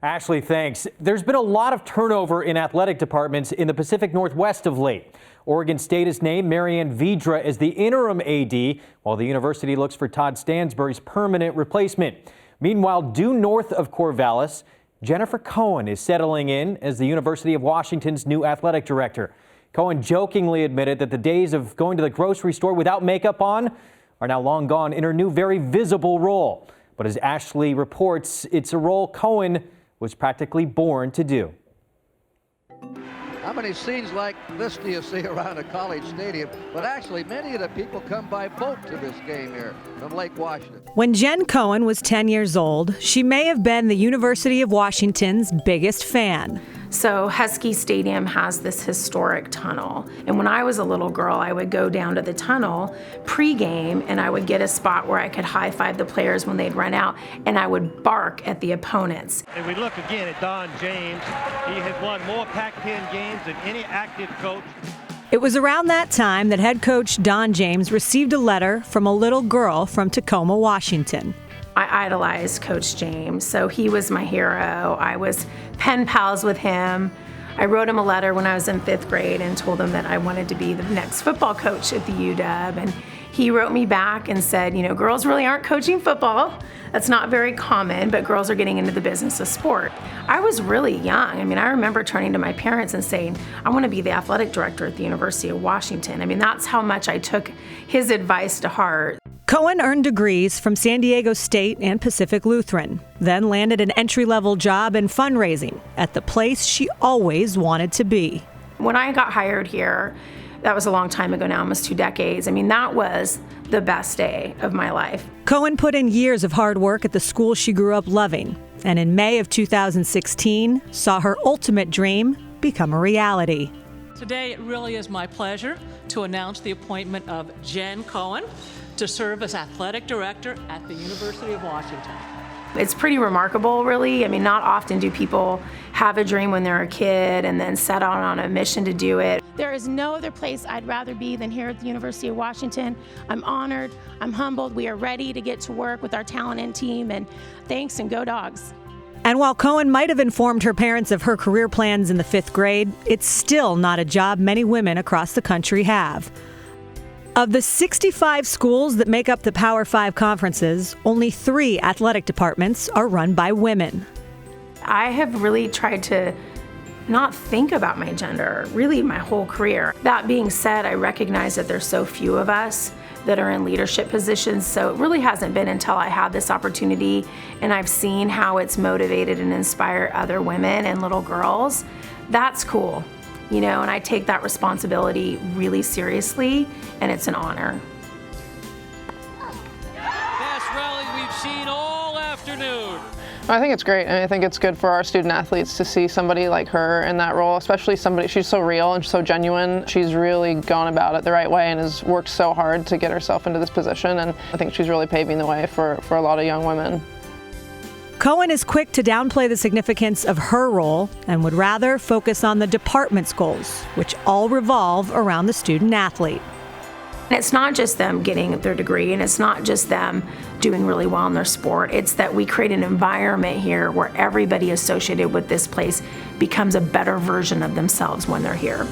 Ashley, thanks. There's been a lot of turnover in athletic departments in the Pacific Northwest of late. Oregon State has named Marianne Vidra as the interim AD, while the university looks for Todd Stansbury's permanent replacement. Meanwhile, due north of Corvallis, Jennifer Cohen is settling in as the University of Washington's new athletic director. Cohen jokingly admitted that the days of going to the grocery store without makeup on are now long gone in her new very visible role. But as Ashley reports, it's a role Cohen was practically born to do. How many scenes like this do you see around a college stadium? But actually, many of the people come by boat to this game here from Lake Washington. When Jen Cohen was 10 years old, she may have been the University of Washington's biggest fan. So Husky Stadium has this historic tunnel. And when I was a little girl, I would go down to the tunnel pregame and I would get a spot where I could high-five the players when they'd run out, and I would bark at the opponents. And we look again at Don James. He has won more Pac-10 games than any active coach. It was around that time that head coach Don James received a letter from a little girl from Tacoma, Washington. I idolized Coach James, so he was my hero. I was pen pals with him. I wrote him a letter when I was in 5th grade and told him that I wanted to be the next football coach at the UW. And he wrote me back and said, you know, girls really aren't coaching football. That's not very common, but girls are getting into the business of sport. I was really young. I mean, I remember turning to my parents and saying, I want to be the athletic director at the University of Washington. I mean, that's how much I took his advice to heart. Cohen earned degrees from San Diego State and Pacific Lutheran, then landed an entry-level job in fundraising at the place she always wanted to be. When I got hired here, that was a long time ago now, almost 2 decades. I mean, that was the best day of my life. Cohen put in years of hard work at the school she grew up loving, and in May of 2016, saw her ultimate dream become a reality. Today, it really is my pleasure to announce the appointment of Jen Cohen to serve as athletic director at the University of Washington. It's pretty remarkable, really. I mean, not often do people have a dream when they're a kid and then set out on a mission to do it. There is no other place I'd rather be than here at the University of Washington. I'm honored, I'm humbled. We are ready to get to work with our talented team, and thanks and go Dogs. And while Cohen might have informed her parents of her career plans in the 5th grade, it's still not a job many women across the country have. Of the 65 schools that make up the Power 5 conferences, only 3 athletic departments are run by women. I have really tried to not think about my gender, really my whole career. That being said, I recognize that there's so few of us that are in leadership positions, so it really hasn't been until I had this opportunity and I've seen how it's motivated and inspired other women and little girls. That's cool. You know, and I take that responsibility really seriously, and it's an honor. Best rally we've seen all afternoon. I think it's great, and I think it's good for our student athletes to see somebody like her in that role, especially somebody, she's so real and so genuine. She's really gone about it the right way and has worked so hard to get herself into this position, and I think she's really paving the way for a lot of young women. Cohen is quick to downplay the significance of her role and would rather focus on the department's goals, which all revolve around the student athlete. It's not just them getting their degree, and it's not just them doing really well in their sport. It's that we create an environment here where everybody associated with this place becomes a better version of themselves when they're here.